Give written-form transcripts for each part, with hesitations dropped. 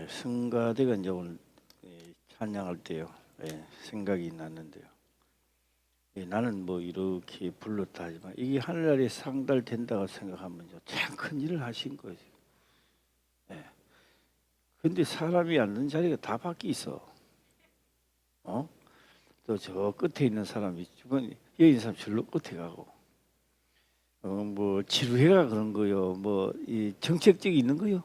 성가대가 이제 오늘 찬양할 때요. 생각이 났는데요. 나는 뭐 이렇게 불렀다 하지만 이게 하늘나라에 상달된다고 생각하면요, 참 큰 일을 하신 거지. 근데 사람이 앉는 자리가 다 바뀌 있어. 또 저 끝에 있는 사람이 주변 여기 있는 사람 절로 끝에 가고, 뭐 지루해가 그런 거요. 뭐 이 정책적이 있는 거요.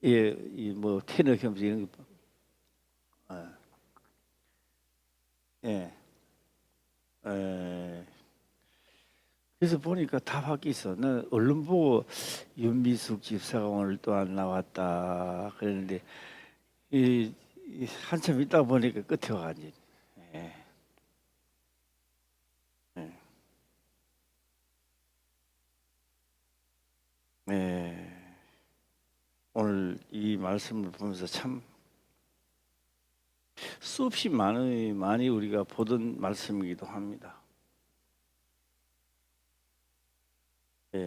이 뭐 테너 겸사 이런 거. 예. 에, 그래서 보니까 다 바뀌 있어. 나 언론 보고 윤미숙 집사가 오늘 또 안 나왔다 그랬는데 이 한참 있다 보니까 끝에 와가지고. 예. 예. 예. 오늘 이 말씀을 보면서 참 수없이 많이 우리가 보던 말씀이기도 합니다.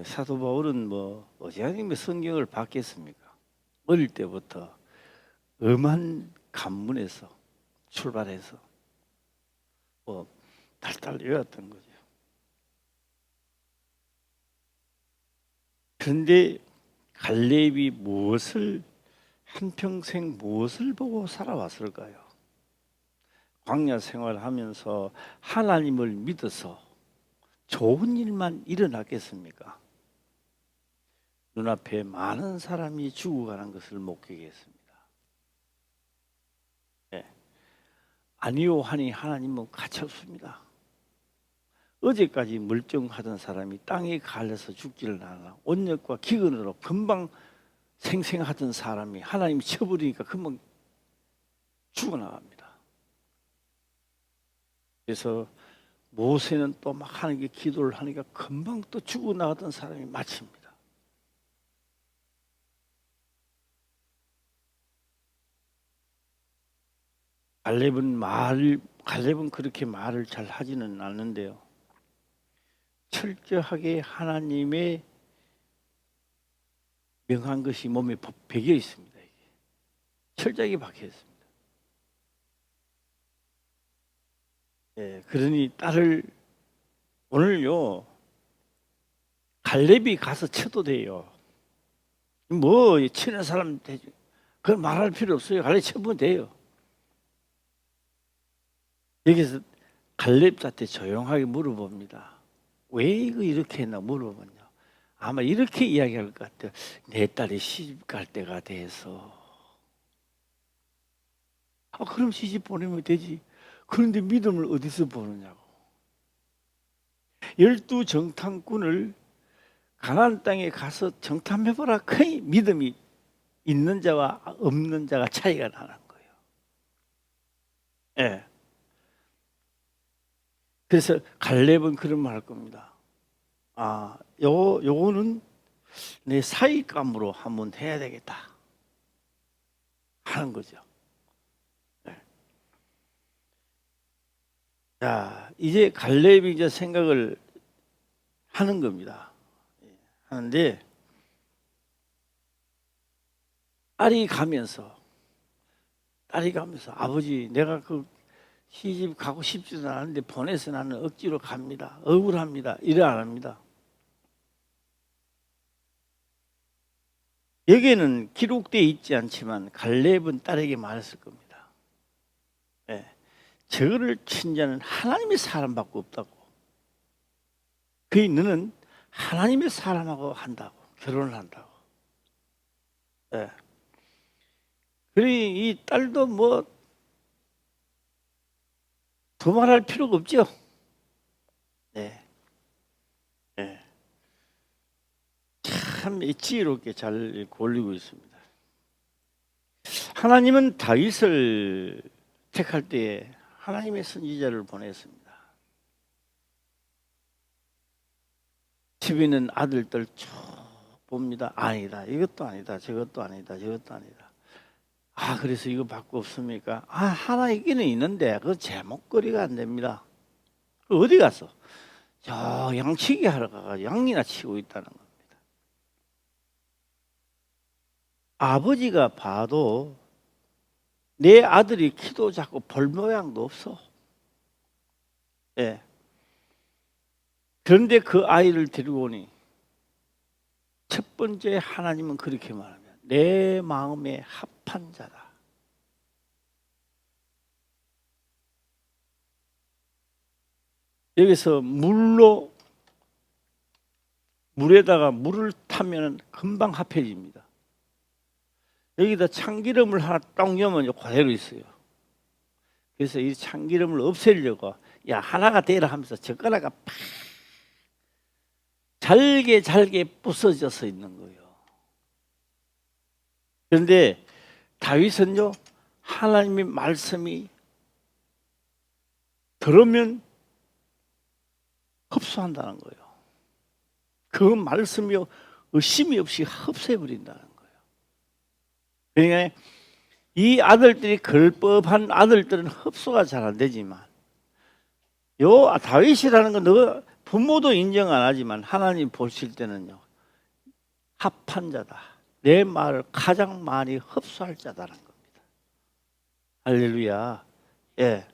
사도 바울은 뭐 어찌하니 성경을 받겠습니까? 어릴 때부터 엄한 관문에서 출발해서 뭐 달달 외웠던 거죠. 그런데 갈렙이 한평생 무엇을 보고 살아왔을까요? 광야 생활하면서 하나님을 믿어서 좋은 일만 일어났겠습니까? 눈앞에 많은 사람이 죽어가는 것을 목격했습니다. 아니요 하니 하나님은 가차없습니다. 어제까지 멀쩡하던 사람이 땅에 갈려서 죽지를 않아 온역과 기근으로 금방 생생하던 사람이 하나님이 쳐버리니까 금방 죽어나갑니다. 그래서 모세는 또 막 하나님께 기도를 하니까 금방 또 죽어나가던 사람이 마칩니다. 갈렙은 그렇게 말을 잘 하지는 않는데요, 철저하게 하나님의 명한 것이 몸에 배겨 있습니다. 이게 철저하게 박혀 있습니다. 그러니 딸을 오늘요 갈렙이 가서 쳐도 돼요. 뭐 치는 사람 되지. 그걸 말할 필요 없어요. 갈렙 쳐보면 돼요. 여기서 갈렙한테 조용하게 물어봅니다. 왜 이거 이렇게 했나 물어보냐. 아마 이렇게 이야기할 것 같아요. 내 딸이 시집 갈 때가 돼서. 그럼 시집 보내면 되지. 그런데 믿음을 어디서 보느냐고. 12 정탐꾼을 가나안 땅에 가서 정탐해보라. 거의 믿음이 있는 자와 없는 자가 차이가 나는 거예요. 예. 그래서 갈렙은 그런 말 할 겁니다. 요거는 내 사익감으로 한번 해야 되겠다 하는 거죠. 네. 자, 이제 갈렙이 이제 생각을 하는 겁니다. 하는데 딸이 가면서 아버지, 내가 그 시집 가고 싶지도 않은데 보내서 나는 억지로 갑니다. 억울합니다. 이래 안 합니다. 여기에는 기록되어 있지 않지만 갈렙은 딸에게 말했을 겁니다. 저를 친 자는 하나님의 사람밖에 없다고. 너는 하나님의 사람하고 한다고, 결혼을 한다고. 그러니 이 딸도 뭐 더 말할 필요가 없죠. 참 지혜롭게 잘 골리고 있습니다. 하나님은 다윗을 택할 때에 하나님의 선지자를 보냈습니다. 집에 있는 아들들 쭉 봅니다. 아니다, 이것도 아니다, 저것도 아니다, 저것도 아니다. 그래서 이거 받고 없습니까? 하나 있기는 있는데 그 제목거리가 안 됩니다. 어디 가서 저 양치기 하러 가서 양이나 치고 있다는 겁니다. 아버지가 봐도 내 아들이 키도 작고 볼 모양도 없어. 예. 그런데 그 아이를 데리고 오니 첫 번째 하나님은 그렇게 말하면 내 마음에 합한 자다. 여기서 물에다가 물을 타면 금방 합해집니다. 여기다 참기름을 하나 딱 넣으면 그대로 있어요. 그래서 이 참기름을 없애려고 야 하나가 되라 하면서 젓가락가 팍 잘게 부서져서 있는 거예요. 그런데 다윗은요 하나님의 말씀이 들으면 흡수한다는 거예요. 그 말씀이 의심이 없이 흡수해 버린다는 거예요. 그러니까 이 아들들이 걸법한 아들들은 흡수가 잘 안 되지만 요 다윗이라는 건 너 부모도 인정 안 하지만 하나님 보실 때는요 합한 자다. 내 말을 가장 많이 흡수할 자다라는 겁니다. 할렐루야. 예.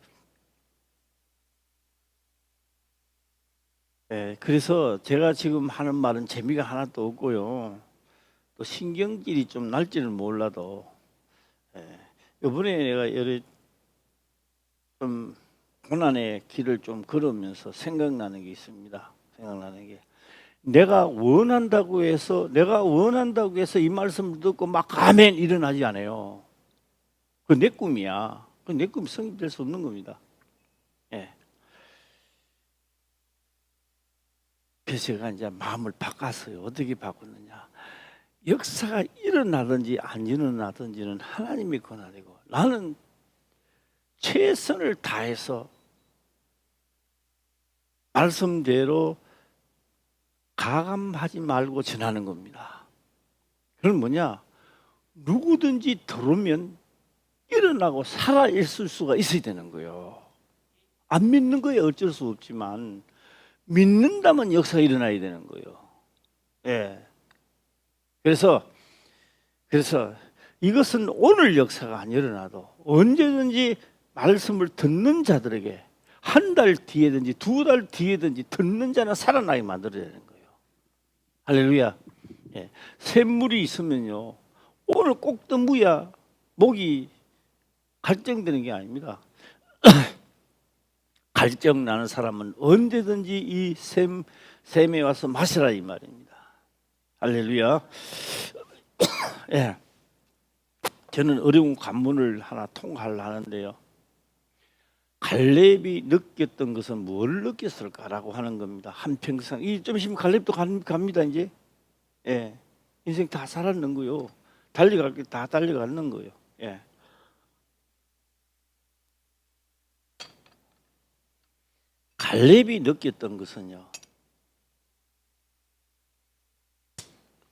예, 그래서 제가 지금 하는 말은 재미가 하나도 없고요. 또 신경질이 좀 날지는 몰라도 이번에 내가 여러 좀 고난의 길을 좀 걸으면서 생각나는 게 있습니다. 생각나는 게 내가 원한다고 해서 이 말씀을 듣고 막 아멘 일어나지 않아요. 그 내 꿈이야. 그 내 꿈이 성립될 수 없는 겁니다. 예. 그래서 제가 이제 마음을 바꿨어요. 어떻게 바꿨느냐? 역사가 일어나든지 안 일어나든지는 하나님의 권한이고 나는 최선을 다해서 말씀대로 가감하지 말고 전하는 겁니다. 그건 뭐냐? 누구든지 들으면 일어나고 살아있을 수가 있어야 되는 거예요. 안 믿는 거에 어쩔 수 없지만 믿는다면 역사가 일어나야 되는 거예요. 예. 그래서 이것은 오늘 역사가 안 일어나도 언제든지 말씀을 듣는 자들에게 한 달 뒤에든지 두 달 뒤에든지 듣는 자는 살아나게 만들어야 되는 거예요. 할렐루야. 예. 샘물이 있으면요 오늘 꼭 떠무야 목이 갈증되는 게 아닙니다. 갈증 나는 사람은 언제든지 이 샘에 와서 마시라 이 말입니다. 할렐루야. 예. 저는 어려운 관문을 하나 통과를 하는데요. 갈렙이 느꼈던 것은 뭘 느꼈을까라고 하는 겁니다. 한평생 좀 있으면 갈렙도 갑니다 이제. 예. 인생 다 살았는 거요. 달려갈 게 다 달려가는 거예요. 예. 갈렙이 느꼈던 것은요.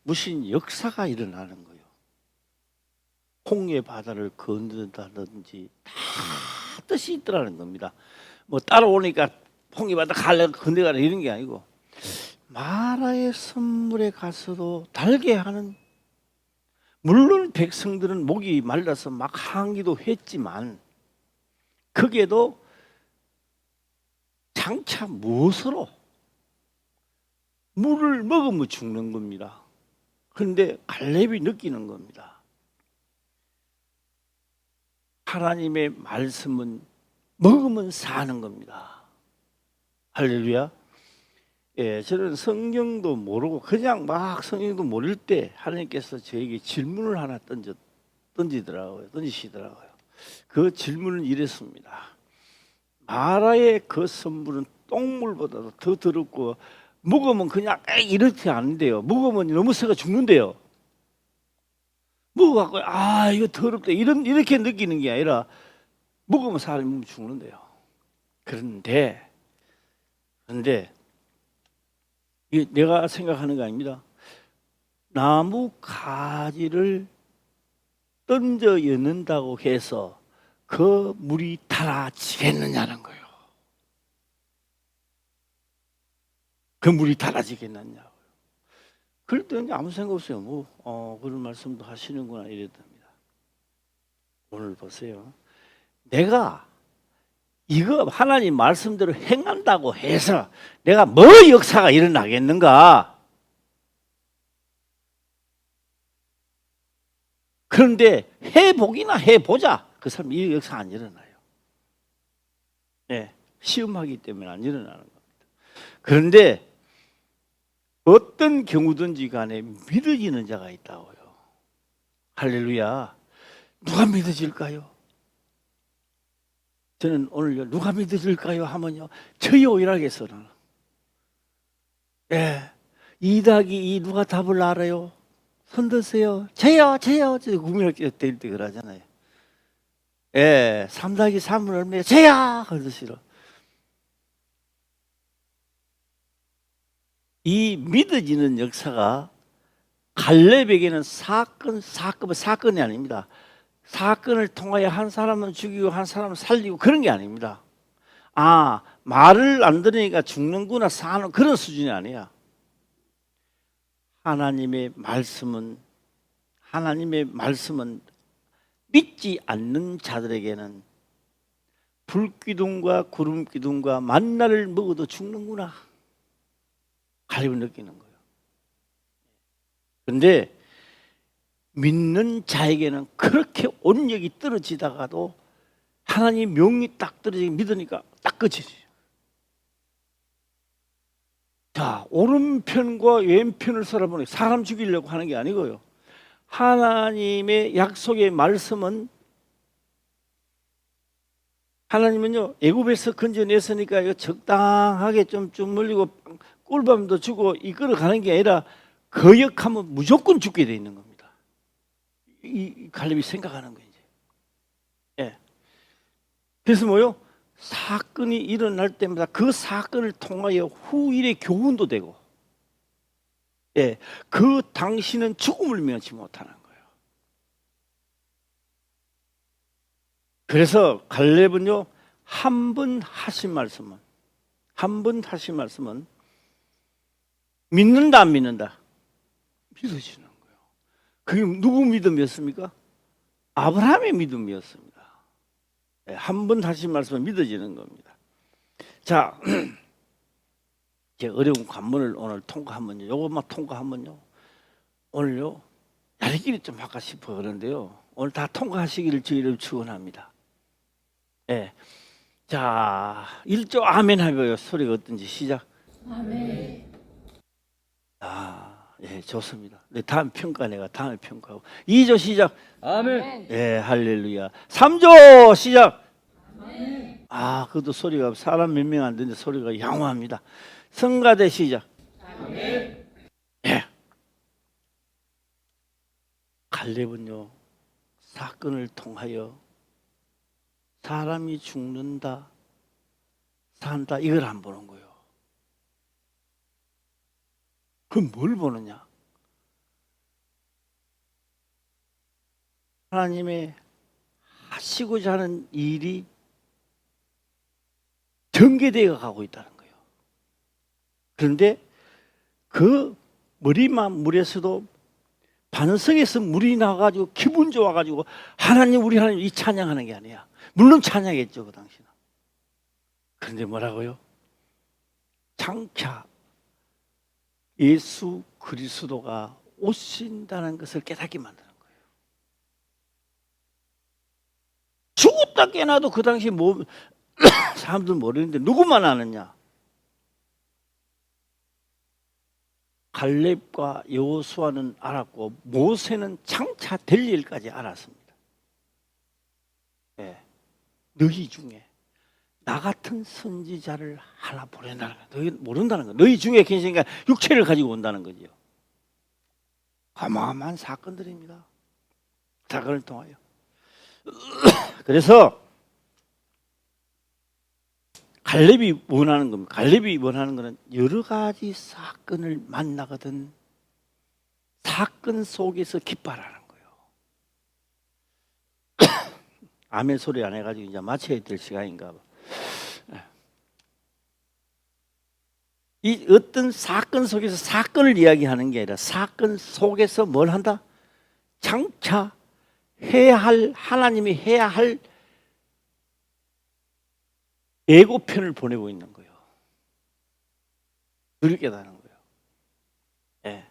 무슨 역사가 일어나는 거예요. 홍해 바다를 건든다든지 다 뜻이 있더라는 겁니다. 뭐 따라오니까 홍해 바다 건너가라 이런 게 아니고 마라의 선물에 가서도 달게 하는 물론 백성들은 목이 말라서 막 항기도 했지만 거기에도 장차 무엇으로 물을 먹으면 죽는 겁니다. 그런데 갈렙이 느끼는 겁니다. 하나님의 말씀은 먹으면 사는 겁니다. 할렐루야. 예, 저는 성경도 모르고 그냥 막 성경도 모를 때 하나님께서 저에게 질문을 하나 던지시더라고요. 그 질문은 이랬습니다. 마라의 그 선물은 똥물보다도 더 더럽고 먹으면 그냥 이렇게 안 돼요. 먹으면 너무 썩어 죽는데요. 먹어갖고 이거 더럽다 이렇게 느끼는 게 아니라 먹으면 사람이 죽는데요. 그런데 이게 내가 생각하는 거 아닙니다. 나무 가지를 던져 였는다고 해서 그 물이 달아지겠느냐는 거예요. 그 물이 달아지겠느냐고요. 그럴 때는 아무 생각 없어요. 그런 말씀도 하시는구나 이랬답니다. 오늘 보세요. 내가 이거 하나님 말씀대로 행한다고 해서 내가 뭐 역사가 일어나겠는가? 그런데 해보기나 해보자. 그 사람 이 역사 안 일어나요. 네, 시험하기 때문에 안 일어나는 겁니다. 그런데 어떤 경우든지 간에 믿어지는 자가 있다고요. 할렐루야. 누가 믿어질까요? 저는 오늘 누가 믿어질까요? 하면요, 저요 이라겠어요. 예, 2 더하기 2 누가 답을 알아요? 손 드세요. 저요. 저 구민학교 때릴 때 그러잖아요. 예, 3 더하기 3은 얼마예요? 저요. 그러시로. 이 믿어지는 역사가 갈렙에게는 사건이 아닙니다. 사건을 통하여 한 사람은 죽이고 한 사람은 살리고 그런 게 아닙니다. 말을 안 들으니까 죽는구나 사는 그런 수준이 아니야. 하나님의 말씀은 믿지 않는 자들에게는 불기둥과 구름기둥과 만나를 먹어도 죽는구나. 갈렙을 느끼는 거예요. 그런데 믿는 자에게는 그렇게 온력이 떨어지다가도 하나님 명이 딱 떨어지게 믿으니까 딱 끝이지. 자, 오른편과 왼편을 살아보니 사람 죽이려고 하는 게 아니고요. 하나님의 약속의 말씀은 하나님은요 애굽에서 건져냈으니까 이거 적당하게 좀 물리고 꿀밤도 주고 이끌어가는 게 아니라 거역하면 무조건 죽게 돼 있는 겁니다. 이 갈렙이 생각하는 거예요. 예. 그래서 뭐요? 사건이 일어날 때마다 그 사건을 통하여 후일의 교훈도 되고, 예, 그 당시는 죽음을 면치 못하는 거예요. 그래서 갈렙은요 한 번 하신 말씀은 믿는다 안 믿는다? 믿어지는 거예요. 그게 누구 믿음이었습니까? 아브라함의 믿음이었습니다. 한 번 하신 말씀은 믿어지는 겁니다. 자, 제 어려운 관문을 오늘 통과하면요, 요것만 통과하면요, 오늘요 야리끼리 좀 할까 싶어 그런데요, 오늘 다 통과하시기를 주의를 축원합니다. 예, 자 1조 아멘 하고요 소리가 어떤지 시작. 아멘. 예, 좋습니다. 네, 다음 평가 내가 다음에 평가하고 2조 시작. 아멘. 예, 할렐루야. 3조 시작. 아멘. 그것도 소리가 사람 몇 명 안 되는데 소리가 양호합니다. 성가대 시작. 아멘. 예. 갈렙은요 사건을 통하여 사람이 죽는다 산다 이걸 안 보는 거예요. 그럼 뭘 보느냐? 하나님의 하시고자 하는 일이 전개되어 가고 있다는 거예요. 그런데 그 머리만 물에서도 반석에서 물이 나가지고 기분 좋아가지고 하나님 우리 하나님 이 찬양하는 게 아니야. 물론 찬양했죠 그 당시는. 그런데 뭐라고요? 장차 예수 그리스도가 오신다는 것을 깨닫게 만드는 거예요. 죽었다 깨나도 그 당시 사람들 모르는데 누구만 아느냐? 갈렙과 여호수아는 알았고 모세는 장차 될 일까지 알았습니다. 네. 너희 중에 나 같은 선지자를 하나 보낸다는 거야. 너희 모른다는 거야. 너희 중에 계시니까 육체를 가지고 온다는 거죠. 어마어마한 사건들입니다. 사건을 통하여. 그래서 갈렙이 원하는 겁니다. 갈렙이 원하는 것은 여러 가지 사건을 만나거든 사건 속에서 기뻐하라는 거예요. 아멘 소리 안 해가지고 이제 마쳐야 될 시간인가 봐. 이 어떤 사건 속에서 사건을 이야기하는 게 아니라 사건 속에서 뭘 한다? 장차 해야 할, 하나님이 해야 할 예고편을 보내고 있는 거예요. 그를 깨닫는 거예요. 예.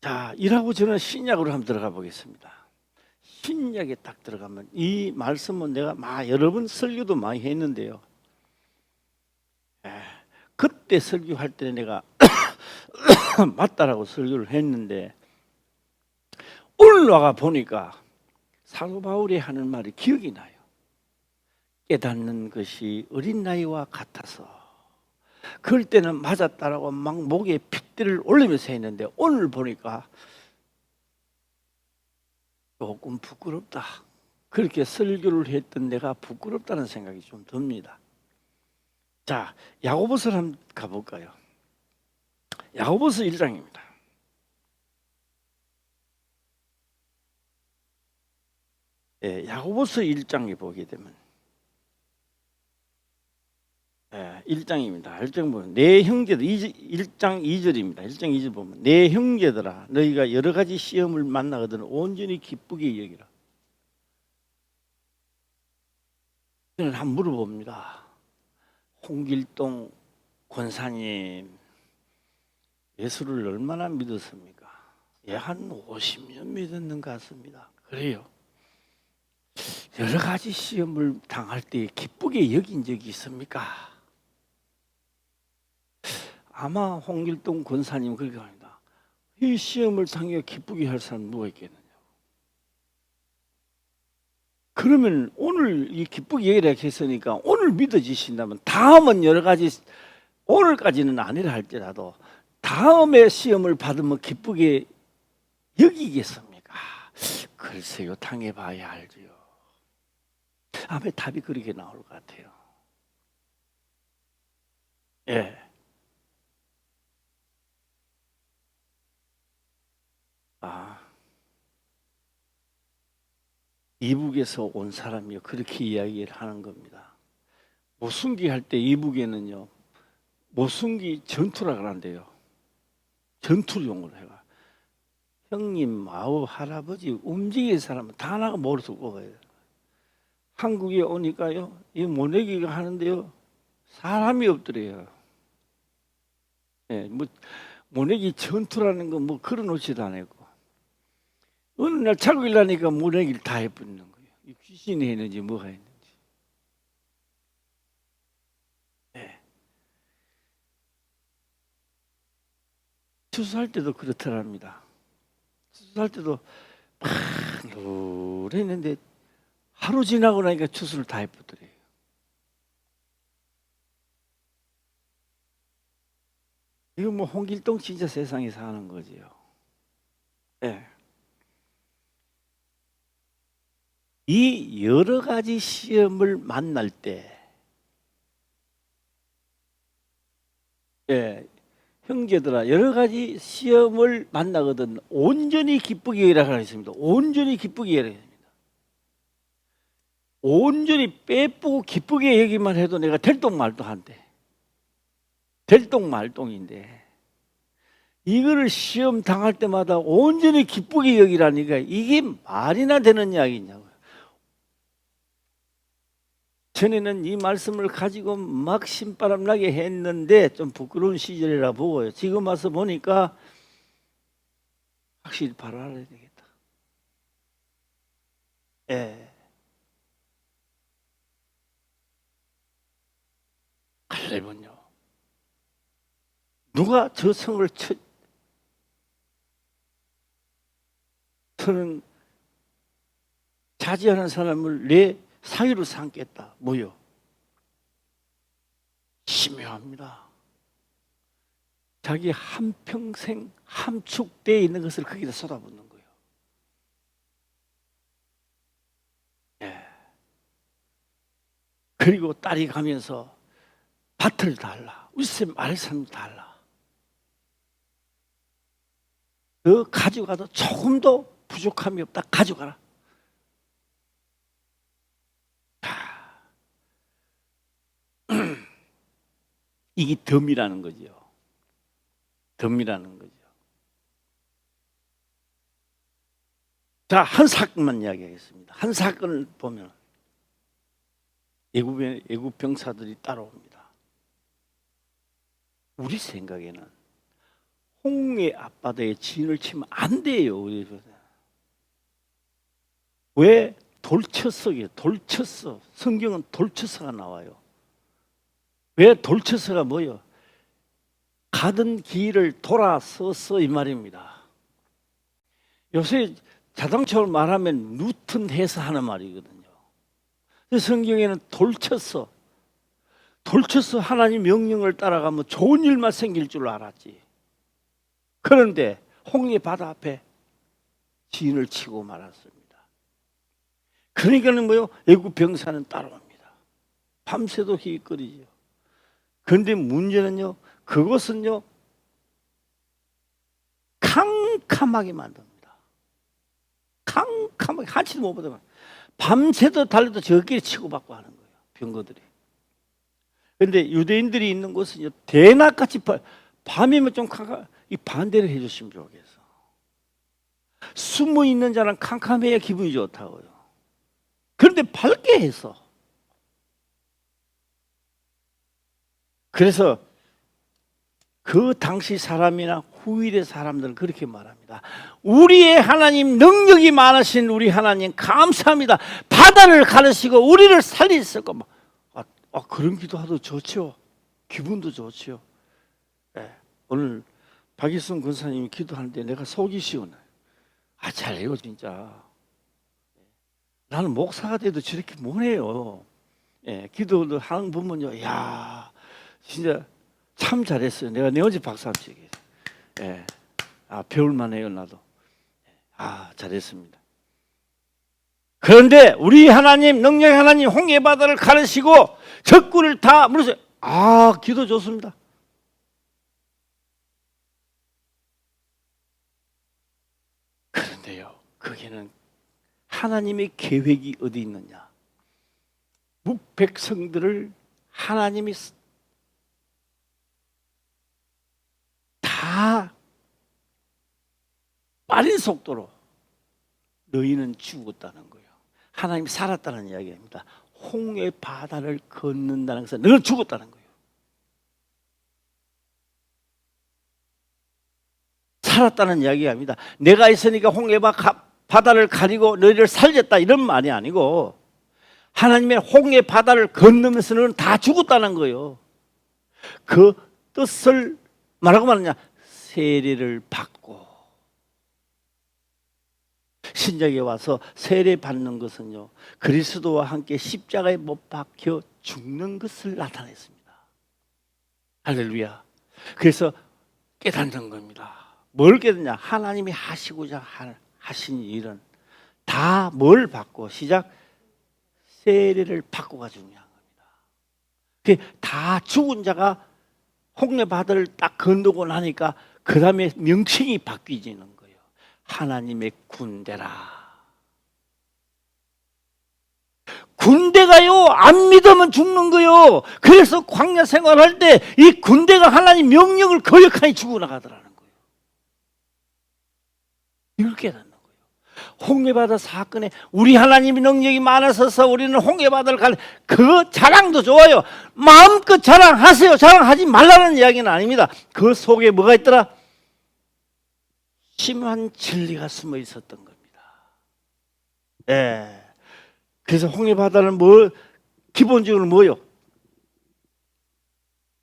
자, 이라고 저는 신약으로 한번 들어가 보겠습니다. 신약에 딱 들어가면 이 말씀은 내가 여러 번 설교도 많이 했는데요. 그때 설교할 때 내가 맞다라고 설교를 했는데 오늘 와가 보니까 사도 바울이 하는 말이 기억이 나요. 깨닫는 것이 어린 나이와 같아서. 그럴 때는 맞았다라고 막 목에 핏대를 올리면서 했는데 오늘 보니까 조금 부끄럽다. 그렇게 설교를 했던 내가 부끄럽다는 생각이 좀 듭니다. 자, 야고보서를 한번 가볼까요? 야고보서 1장입니다. 예, 야고보서 1장에 보게 되면 1장입니다. 1장 보면 내 형제들 1장 2절입니다. 1장 2절 보면 내 형제들아 너희가 여러 가지 시험을 만나거든 온전히 기쁘게 여기라. 저는 한번 물어봅니다. 홍길동 권사님 예수를 얼마나 믿었습니까? 한 50년 믿었는 것 같습니다. 그래요. 여러 가지 시험을 당할 때 기쁘게 여긴 적이 있습니까? 아마 홍길동 권사님 그렇게 합니다. 이 시험을 당해 기쁘게 할 사람 누가 있겠느냐? 그러면 오늘 이 기쁘게 여기라 했으니까 오늘 믿어지신다면 다음은 여러 가지 오늘까지는 아니라 할지라도 다음에 시험을 받으면 기쁘게 여기겠습니까? 글쎄요, 당해봐야 알지요. 아마 답이 그렇게 나올 것 같아요. 예. 이북에서 온 사람이요 그렇게 이야기를 하는 겁니다. 모순기 할 때 이북에는요 모순기 전투라 그런데요. 전투용으로 해가 형님, 아우, 할아버지 움직이는 사람은 다 나가 머리서 뽑아야 돼요. 한국에 오니까요 이 모내기가 하는데요 사람이 없더래요. 예, 뭐 모내기 전투라는 거 뭐 그런 옷이도 안 했고 어느 날 자고 일어나니까 모내기를 다 해버리는 거예요. 이 귀신이 했는지 뭐가 했는지. 예. 추수할 때도 그렇더랍니다. 추수할 때도 막 노랬는데 하루 지나고 나니까 추수를 다 해버더래요. 이거 뭐 홍길동 진짜 세상에 사는 거지요. 예. 이 여러 가지 시험을 만날 때, 예, 형제들아 여러 가지 시험을 만나거든 온전히 기쁘게 여기라 하겠습니다. 온전히 기쁘게 여기라 했습니다. 온전히 빼쁘고 기쁘게 여기만 해도 내가 될똥말똥한데 될똥말똥인데 이거를 시험 당할 때마다 온전히 기쁘게 여기라니까 이게 말이나 되는 이야기냐고요. 전에는 이 말씀을 가지고 막 신바람 나게 했는데 좀 부끄러운 시절이라 보고요. 지금 와서 보니까 확실히 바로 알아야 되겠다. 예. 할렐루야. 누가 저 성을 저는 자제하는 사람을 내 사위로 삼겠다. 뭐요? 심묘합니다. 자기 한평생 함축되어 있는 것을 거기다 쏟아붓는 거예요. 예. 그리고 딸이 가면서 밭을 달라. 우리 말씀을 달라. 너 가져가도 조금도 부족함이 없다. 가져가라. 이게 덤이라는 거죠. 덤이라는 거죠. 자, 한 사건만 이야기하겠습니다. 한 사건을 보면 애굽 병사들이 따라옵니다. 우리 생각에는 홍해 앞바다에 진을 치면 안 돼요. 왜? 돌쳐서게 돌쳐서. 성경은 돌쳐서가 나와요. 왜? 돌쳐서가 뭐예요? 가던 길을 돌아서서 이 말입니다. 요새 자동차로 말하면 뉴턴 해서 하는 말이거든요. 성경에는 돌쳐서 하나님 명령을 따라가면 좋은 일만 생길 줄 알았지. 그런데 홍해 바다 앞에 진을 치고 말았습니다. 그러니까는 뭐요? 애굽 병사는 따라옵니다. 밤새도 희귀거리죠. 그런데 문제는요, 그것은요 캄캄하게 만듭니다. 캄캄하게 한치도 못 보다가 밤새도 달려도 저끼리 치고받고 하는 거예요, 병거들이. 그런데 유대인들이 있는 곳은 대낮같이 밤이면 좀 이 반대를 해줬으면 좋겠어. 숨어 있는 자는 캄캄해야 기분이 좋다고요. 그런데 밝게 해서. 그래서 그 당시 사람이나 후일의 사람들은 그렇게 말합니다. 우리의 하나님, 능력이 많으신 우리 하나님 감사합니다. 바다를 가르시고 우리를 살리셨고. 그런 기도하도 좋죠. 기분도 좋죠. 네. 오늘 박일순 권사님이 기도하는데 내가 속이 시원해요. 잘해요 진짜. 나는 목사가 돼도 저렇게 못해요. 기도를 하는 보면요, 야 진짜 참 잘했어요. 내가 언제 박수 안 치겠어요. 배울만 해요 나도. 잘했습니다. 그런데 우리 하나님, 능력의 하나님 홍해 바다를 가르시고 적군을 다 물으세요. 기도 좋습니다. 그런데요, 거기는 하나님의 계획이 어디 있느냐? 백성들을 하나님이 다 빠른 속도로 너희는 죽었다는 거예요. 하나님이 살았다는 이야기입니다. 홍해 바다를 걷는다는 것은 너는 죽었다는 거예요. 살았다는 이야기가 아닙니다. 내가 있으니까 홍해 바다를 가리고 너희를 살렸다 이런 말이 아니고 하나님의 홍해 바다를 건너면서 너는 다 죽었다는 거예요. 그 뜻을 뭐라고 말하냐? 세례를 받고. 신약에 와서 세례 받는 것은요, 그리스도와 함께 십자가에 못 박혀 죽는 것을 나타냈습니다. 할렐루야. 그래서 깨닫는 겁니다. 뭘 깨닫냐? 하나님이 하시고자 하신 일은 다 뭘 받고 시작? 세례를 받고가 중요한 겁니다. 다 죽은 자가 홍해 바다를 딱 건너고 나니까 그 다음에 명칭이 바뀌지는 거예요. 하나님의 군대라. 군대가요, 안 믿으면 죽는 거요. 그래서 광야 생활할 때 이 군대가 하나님 명령을 거역하니 죽어나가더라는 거예요. 이걸 깨닫는 거예요. 홍해바다 사건에 우리 하나님의 능력이 많아서서 우리는 홍해바다를 그 자랑도 좋아요. 마음껏 자랑하세요. 자랑하지 말라는 이야기는 아닙니다. 그 속에 뭐가 있더라? 심한 진리가 숨어 있었던 겁니다. 그래서 홍해바다는 기본적으로 뭐요?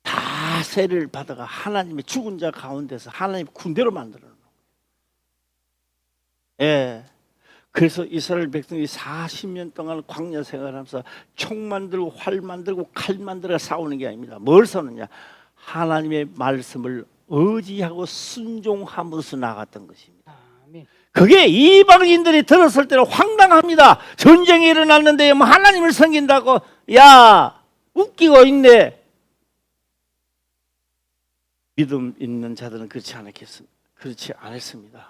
다 세례를 받아가 하나님의 죽은 자 가운데서 하나님 군대로 만들어 놓은 거예요. 그래서 이스라엘 백성이 40년 동안 광야 생활하면서 총 만들고 활 만들고 칼 만들어 싸우는 게 아닙니다. 뭘 싸우느냐? 하나님의 말씀을 의지하고 순종하면서 나갔던 것입니다. 그게 이방인들이 들었을 때는 황당합니다. 전쟁이 일어났는데 하나님을 섬긴다고, 야 웃기고 있네. 믿음 있는 자들은 그렇지 않았습니다.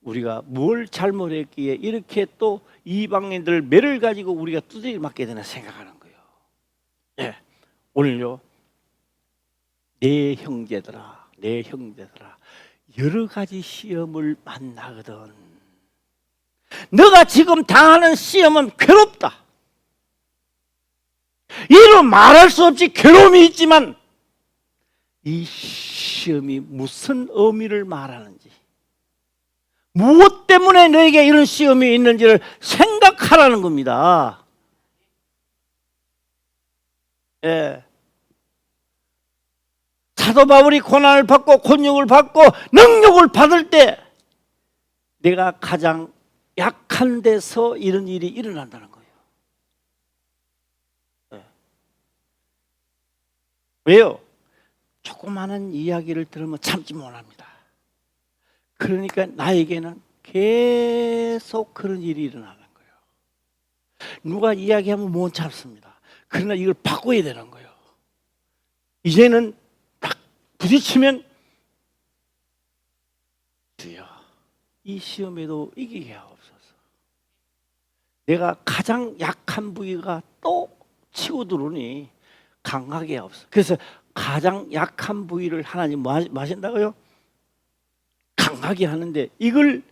우리가 뭘 잘못했기에 이렇게 또 이방인들 매를 가지고 우리가 두드려 맞게 되나 생각하는 거예요. 오늘요, 내 형제들아, 내 형제들아, 여러 가지 시험을 만나거든. 너가 지금 당하는 시험은 괴롭다. 이로 말할 수 없이 괴로움이 있지만 이 시험이 무슨 의미를 말하는지, 무엇 때문에 너에게 이런 시험이 있는지를 생각하라는 겁니다. 예. 사도 바울이 고난을 받고 곤욕을 받고 능욕을 받을 때 내가 가장 약한 데서 이런 일이 일어난다는 거예요. 예. 왜요? 조그마한 이야기를 들으면 참지 못합니다. 그러니까 나에게는 계속 그런 일이 일어나는 거예요. 누가 이야기하면 못 참습니다. 그러나 이걸 바꿔야 되는 거예요. 이제는 딱 부딪히면 주여, 이 시험에도 이기게 하옵소서. 내가 가장 약한 부위가 또 치고 들어오니 강하게 하옵소서. 그래서 가장 약한 부위를 하나님 뭐 하신다고요? 강하게 하는데 이걸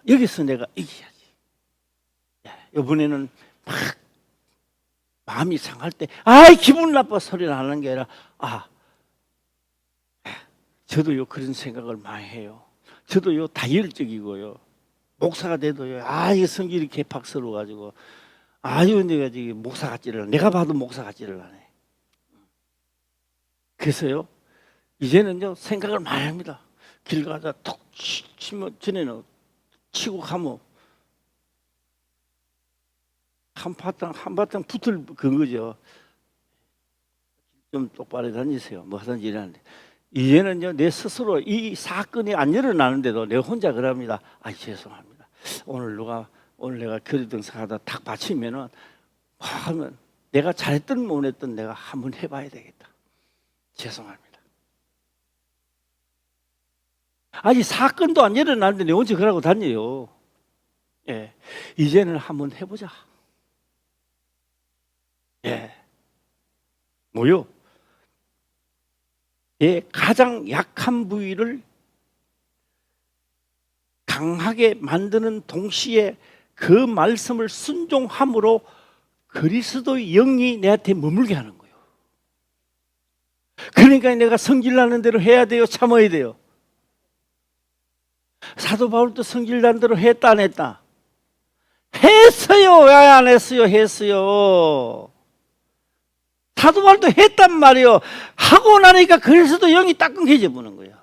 여기서 내가 이겨야지. 이번에는 막 마음이 상할 때 기분 나빠 소리 나는 게 아니라 저도요 그런 생각을 많이 해요. 저도요 다혈적이고요. 목사가 돼도요 이게 성질이 개팍스러워 가지고 내가 지금 목사 같지를 않아. 내가 봐도 목사 같지를 않아. 그래서요 이제는요 생각을 많이 합니다. 길 가다 톡 치면 전에는 치고 가면 한바탕 붙을 거죠. 좀 똑바로 다니세요. 뭐 하든지 일하는데 이제는요 내 스스로 이 사건이 안 일어나는데도 내가 혼자 그럽니다. 죄송합니다. 오늘 내가 교리등산하다 탁 받치면은 하면 내가 잘했든 못했든 내가 한번 해봐야 되겠다. 죄송합니다. 아직 사건도 안 일어나는데 내 혼자 그러고 다녀요. 예, 이제는 한번 해보자. 예, 뭐요? 내 가장 약한 부위를 강하게 만드는 동시에 그 말씀을 순종함으로 그리스도의 영이 내한테 머물게 하는 거예요. 그러니까 내가 성질나는 대로 해야 돼요? 참아야 돼요? 사도 바울도 성질난 대로 했다 안 했다? 했어요. 왜 안 했어요? 했어요. 사도 바울도 했단 말이에요. 하고 나니까 그리스도 영이 딱 끊겨져 보는 거예요.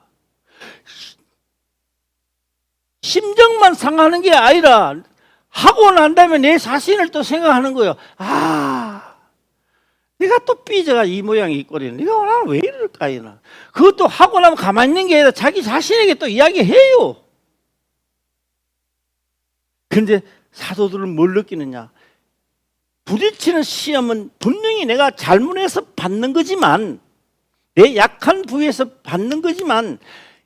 심정만 상하는 게 아니라 하고 난 다음에 내 자신을 또 생각하는 거예요. 내가 또 삐져가 이 모양이 이 꼴이네. 내가 나는 왜 이럴까 이나. 그것도 하고 나면 가만히 있는 게 아니라 자기 자신에게 또 이야기해요. 근데 사도들은 뭘 느끼느냐? 부딪히는 시험은 분명히 내가 잘못해서 받는 거지만, 내 약한 부위에서 받는 거지만,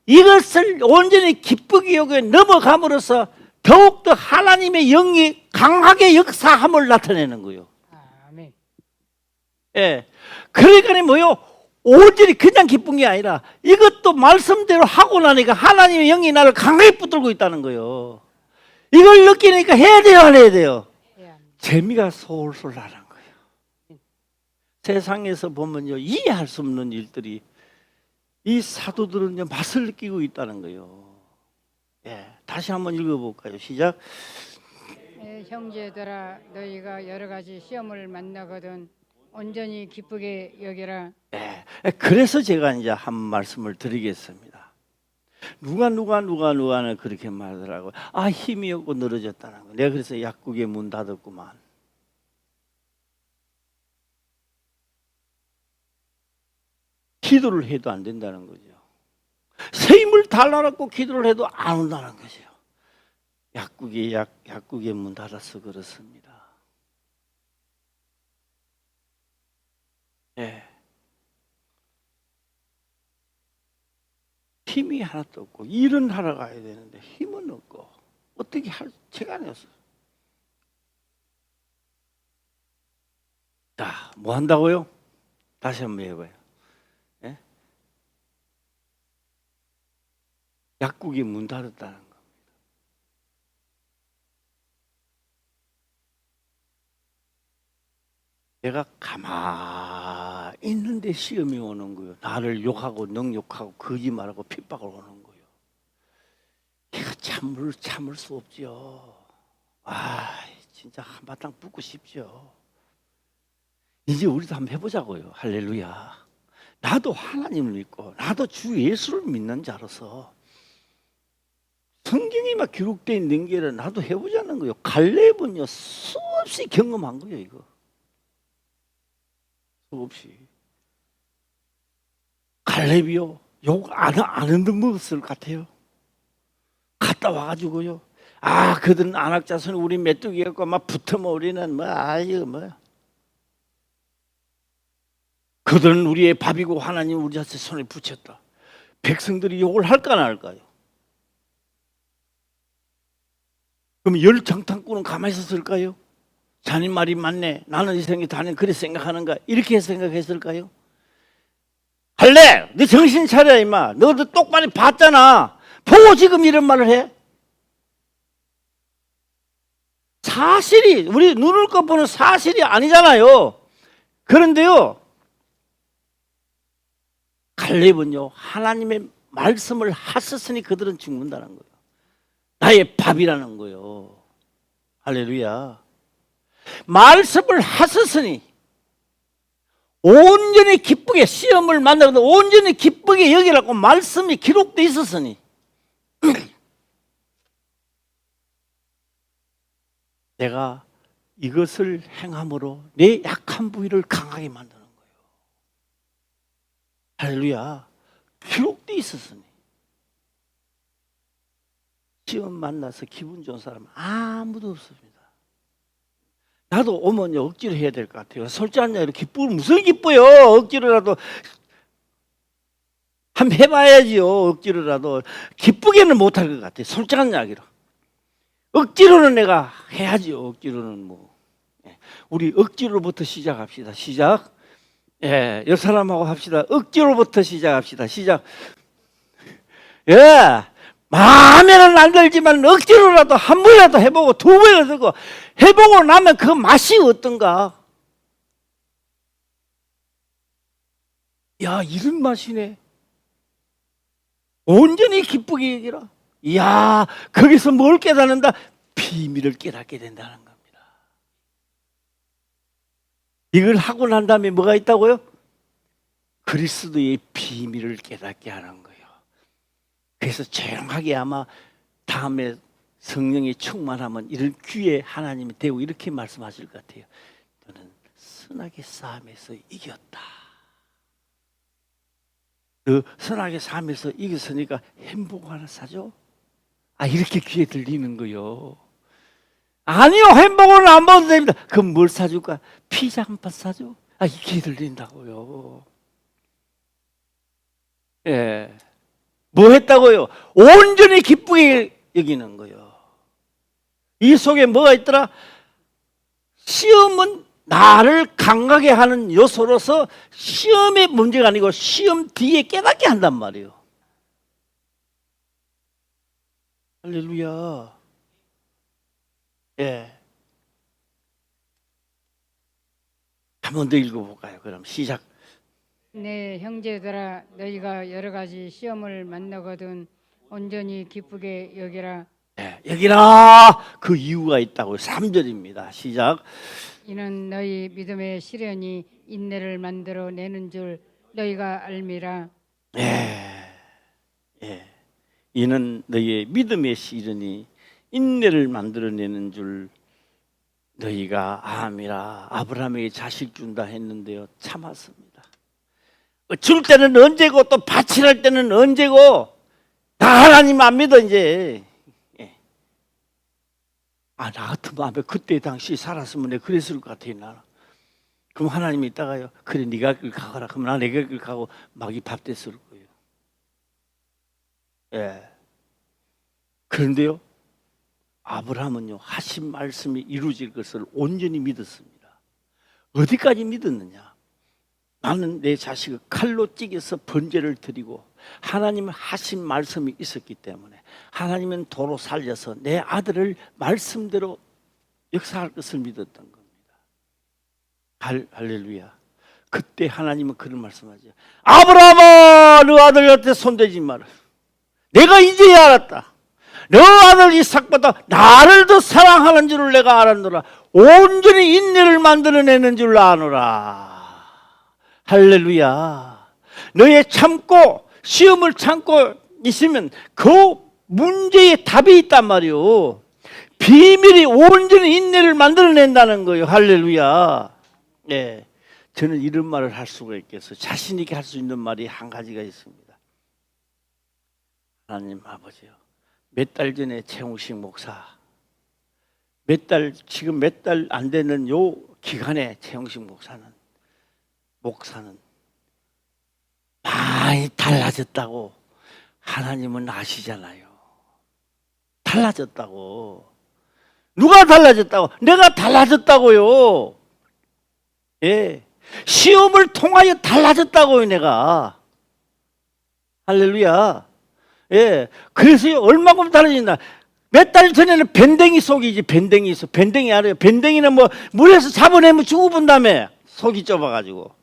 이것을 온전히 기쁘게 여겨 넘어감으로써 더욱더 하나님의 영이 강하게 역사함을 나타내는 거예요. 아멘. 예. 그러니까 뭐요? 온전히 그냥 기쁜 게 아니라 이것도 말씀대로 하고 나니까 하나님의 영이 나를 강하게 붙들고 있다는 거예요. 이걸 느끼니까 해야 돼요, 안 해야 돼요? 재미가 솔솔 나는 거예요. 세상에서 보면요, 이해할 수 없는 일들이 이 사도들은 맛을 느끼고 있다는 거예요. 예, 다시 한번 읽어볼까요? 시작. 형제들아, 너희가 여러 가지 시험을 만나거든 온전히 기쁘게 여기라. 예, 그래서 제가 이제 한 말씀을 드리겠습니다. 누가는 그렇게 말하더라고요. 힘이 없고 늘어졌다는 거. 내가 그래서 약국에 문 닫았구만. 기도를 해도 안 된다는 거죠. 새 힘을 달라놓고 기도를 해도 안 온다는 거죠. 약국에 문 닫아서 그렇습니다. 예. 힘이 하나도 없고 일은 하러 가야 되는데 힘은 없고 어떻게 할 제가 아니었어요. 자, 뭐 한다고요? 다시 한번 해봐요. 예? 약국이 문 닫았다는 거. 내가 가만히 있는데 시험이 오는 거예요. 나를 욕하고 능욕하고 거짓말하고 핍박을 오는 거예요. 이거 참을 수 없죠. 진짜 한바탕 붙고 싶죠. 이제 우리도 한번 해보자고요. 할렐루야. 나도 하나님을 믿고 나도 주 예수를 믿는 자로서 성경이 막 기록되어 있는 게 나도 해보자는 거예요. 갈렙은요 수없이 경험한 거예요. 이거 수없이. 갈렙이요 욕 안 한듯 먹었을 것 같아요. 갔다 와가지고요. 그들은 안악자손이 우리 메뚜기였고 막 붙으면 우리는 그들은 우리의 밥이고 하나님 우리한테 손에 붙였다. 백성들이 욕을 할까 안 할까요? 그럼 열 장탄꾼은 가만히 있었을까요? 자네 말이 맞네. 나는 이 생이 다네. 그래 생각하는가? 이렇게 생각했을까요? 할래? 너 정신 차려 임마. 너도 똑바로 봤잖아. 보고 지금 이런 말을 해? 사실이 우리 눈을 꺼보는 사실이 아니잖아요. 그런데요 갈렙은요 하나님의 말씀을 하셨으니 그들은 죽는다는 거예요. 나의 밥이라는 거예요. 할렐루야. 말씀을 하셨으니 온전히 기쁘게 시험을 만나고 온전히 기쁘게 여기라고 말씀이 기록되어 있었으니 내가 이것을 행함으로 내 약한 부위를 강하게 만드는 거예요. 할렐루야. 기록되어 있었으니 시험 만나서 기분 좋은 사람은 아무도 없습니다. 나도 오면 억지로 해야 될 것 같아요. 솔직한 기쁘면 무슨 기뻐요. 억지로라도 한번 해봐야지요. 억지로라도 기쁘게는 못할 것 같아요. 솔직한 이야기로. 억지로는 내가 해야지요. 억지로는 우리 억지로부터 시작합시다. 시작. 옆 사람하고 합시다. 억지로부터 시작합시다. 시작. 마음에는 안 들지만 억지로라도 한 번이라도 해보고 두 번이라도 해보고 해보고 나면 그 맛이 어떤가? 이런 맛이네. 온전히 기쁘게 여기라. 거기서 뭘 깨닫는다? 비밀을 깨닫게 된다는 겁니다. 이걸 하고 난 다음에 뭐가 있다고요? 그리스도의 비밀을 깨닫게 하는 거예요. 그래서 조용하게 아마 다음에 성령이 충만하면 이런 귀에 하나님이 대고 이렇게 말씀하실 것 같아요. 너는 선하게 싸움에서 이겼다. 너 선하게 싸움에서 이겼으니까 햄버거 하나 사줘? 이렇게 귀에 들리는 거요. 아니요, 햄버거는 안 먹어도 됩니다. 그럼 뭘 사줄까? 피자 한 판 사줘? 이게 들린다고요. 뭐 했다고요? 온전히 기쁘게 여기는 거예요. 이 속에 뭐가 있더라? 시험은 나를 강하게 하는 요소로서 시험의 문제가 아니고 시험 뒤에 깨닫게 한단 말이에요. 할렐루야. 한 번 더 읽어볼까요? 그럼 시작. 내 형제들아 너희가 여러 가지 시험을 만나거든 온전히 기쁘게 여기라. 여기라. 그 이유가 있다고 3절입니다. 시작. 이는 너희 믿음의 시련이 인내를 만들어 내는 줄 너희가 알미라. 이는 너희의 믿음의 시련이 인내를 만들어내는 줄 너희가 암이라. 아브라함에게 자식 준다 했는데요 참았습니다. 줄 때는 언제고 또 바치할 때는 언제고. 나 하나님 안 믿어 이제. 나 같은 마음에 그때 당시 살았으면 내가 그랬을 것 같아. 나는. 그럼 하나님이 있다가요 그래 네가 길 가거라. 그럼 나 내가 길 가고 막이 밥 됐을 거예요. 그런데요 아브라함은요 하신 말씀이 이루어질 것을 온전히 믿었습니다. 어디까지 믿었느냐? 나는 내 자식을 칼로 찌개서 번제를 드리고 하나님은 하신 말씀이 있었기 때문에 하나님은 도로 살려서 내 아들을 말씀대로 역사할 것을 믿었던 겁니다. 할렐루야. 그때 하나님은 그런 말씀하죠. 아브라함아, 너 아들 곁에 손대지 마라. 내가 이제야 알았다. 너 아들 이삭보다 나를 더 사랑하는 줄을 내가 알았노라. 온전히 인내를 만들어내는 줄 아노라. 할렐루야. 너의 참고 시험을 참고 있으면 그 문제에 답이 있단 말이요. 비밀이 온전히 인내를 만들어낸다는 거예요. 할렐루야. 네, 저는 이런 말을 할 수가 있겠어요. 자신 있게 할 수 있는 말이 한 가지가 있습니다. 하나님 아버지요, 몇 달 전에 최웅식 목사, 지금 몇 달 안 되는 요 기간에 최웅식 목사는 많이 달라졌다고 하나님은 아시잖아요. 달라졌다고. 누가 달라졌다고? 내가 달라졌다고요. 예, 시험을 통하여 달라졌다고요, 내가. 할렐루야. 예, 그래서 얼마큼 달라진다. 몇 달 전에는 밴댕이 속이지, 밴댕이 속. 밴댕이 알아요? 밴댕이는 뭐 물에서 잡아내면 죽어본다며. 속이 좁아가지고.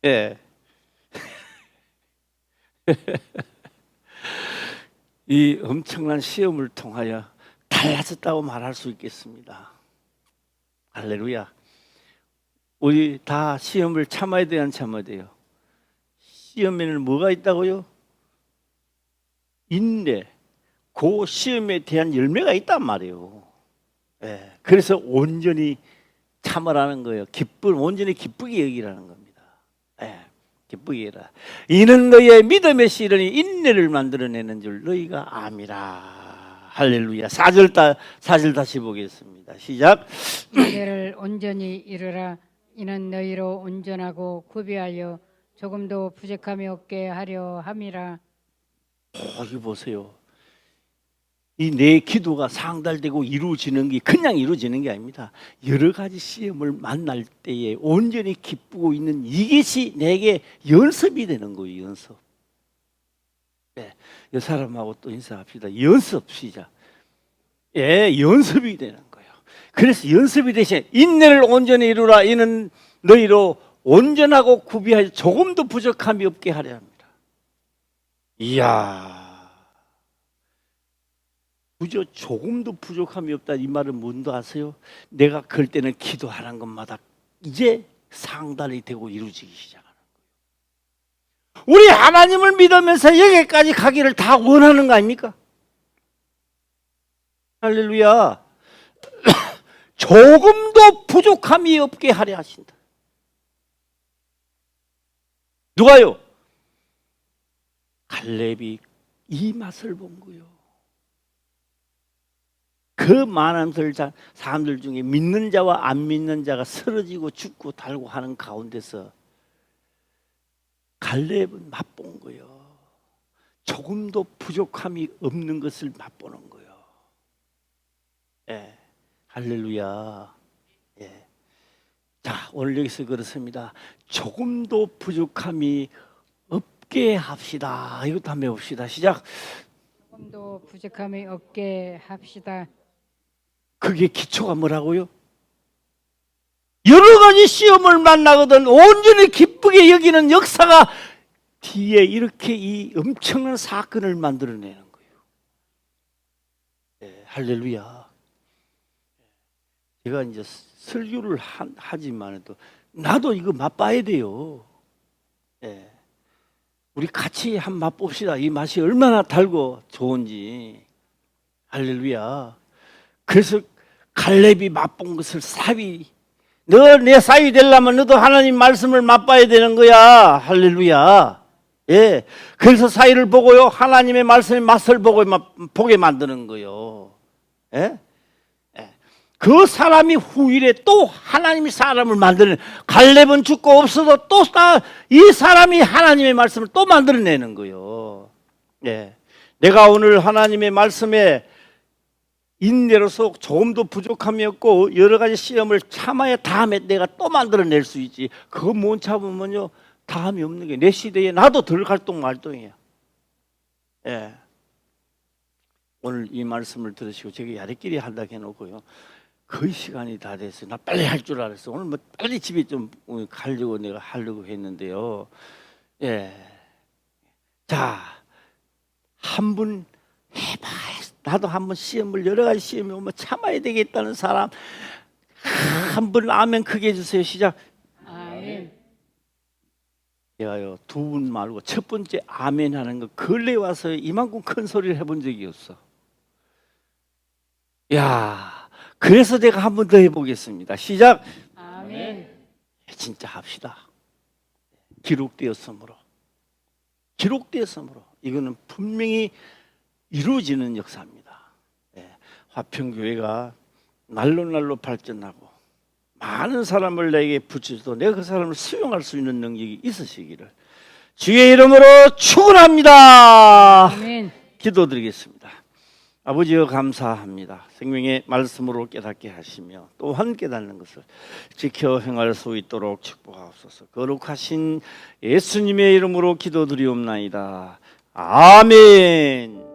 예. 이 엄청난 시험을 통하여 달라졌다고 말할 수 있겠습니다. 할렐루야. 우리 다 시험을 참아야 돼요, 안 참아야 돼요? 시험에는 뭐가 있다고요? 인내. 그 시험에 대한 열매가 있단 말이에요. 예. 그래서 온전히 참으라는 거예요. 온전히 기쁘게 여기라는 겁니다. 예. 기쁘게 해라. 이는 너의 믿음의 씨름이 인내를 만들어내는 줄 너희가 암이라. 할렐루야. 4절 다시 보겠습니다. 시작. 인내를 온전히 이루라. 이는 너희로 온전하고 구비하여 조금도 부족함이 없게 하려 함이라. 이거 보세요. 이 내 기도가 상달되고 이루어지는 게 그냥 이루어지는 게 아닙니다. 여러 가지 시험을 만날 때에 온전히 기쁘고 있는 이것이 내게 연습이 되는 거예요. 연습. 네, 이 사람하고 또 인사합시다. 연습 시작. 예, 연습이 되는 거예요. 그래서 연습이 대신 인내를 온전히 이루라. 이는 너희로 온전하고 구비하여 조금도 부족함이 없게 하려 합니다. 이야. 그저 조금도 부족함이 없다 이 말은 뭔지 아세요? 내가 그럴 때는 기도하는 것마다 이제 상달이 되고 이루어지기 시작하는 거예요. 우리 하나님을 믿으면서 여기까지 가기를 다 원하는 거 아닙니까? 할렐루야. 조금도 부족함이 없게 하려 하신다. 누가요? 갈렙이 이 맛을 본 거요. 그 많은 사람들 중에 믿는 자와 안 믿는 자가 쓰러지고 죽고 달고 하는 가운데서 갈렙은 맛본 거예요. 조금도 부족함이 없는 것을 맛보는 거예요. 예, 할렐루야. 예. 자, 오늘 여기서 그렇습니다. 조금도 부족함이 없게 합시다. 이것도 한번 해봅시다. 시작. 조금도 부족함이 없게 합시다. 그게 기초가 뭐라고요? 여러 가지 시험을 만나거든 온전히 기쁘게 여기는 역사가 뒤에 이렇게 이 엄청난 사건을 만들어내는 거예요. 네, 할렐루야. 제가 이제 설교를 하지만 나도 이거 맛봐야 돼요. 네. 우리 같이 한 맛봅시다. 이 맛이 얼마나 달고 좋은지. 할렐루야. 그래서 갈렙이 맛본 것을 너 내 사위 되려면 너도 하나님 말씀을 맛봐야 되는 거야. 할렐루야. 예. 그래서 사위를 보고요 하나님의 말씀의 맛을 보게 만드는 거요. 예? 예. 그 사람이 후일에 또 하나님이 사람을 만드는, 갈렙은 죽고 없어도 또 이 사람이 하나님의 말씀을 또 만들어내는 거요. 예. 내가 오늘 하나님의 말씀에 인내로서 조금도 부족함이 없고 여러 가지 시험을 참아야 다음에 내가 또 만들어낼 수 있지. 그거 못 참으면요 다음이 없는 게 내 시대에 나도 덜 갈동말동이에요. 예. 오늘 이 말씀을 들으시고 제가 야리끼리 한다고 해놓고요 거의 시간이 다 됐어요. 나 빨리 할 줄 알았어. 오늘 뭐 빨리 집에 좀 가려고 내가 하려고 했는데요. 예. 자, 한 분 해봐. 나도 한번 시험을 여러 가지 시험이 오면 참아야 되겠다는 사람 한 분 아멘 크게 해주세요. 시작. 아멘. 제가요 두 분 말고 첫 번째 아멘 하는 거 근래 와서 이만큼 큰 소리를 해본 적이 없어. 야, 그래서 내가 한 번 더 해보겠습니다. 시작. 아멘. 진짜 합시다. 기록되었으므로 이거는 분명히 이루어지는 역사입니다. 예, 화평교회가 날로 발전하고 많은 사람을 내게 붙여줘도 내가 그 사람을 수용할 수 있는 능력이 있으시기를 주의 이름으로 축원합니다. 아멘. 기도드리겠습니다. 아버지여 감사합니다. 생명의 말씀으로 깨닫게 하시며 또한 깨닫는 것을 지켜 행할 수 있도록 축복하옵소서. 거룩하신 예수님의 이름으로 기도드리옵나이다. 아멘.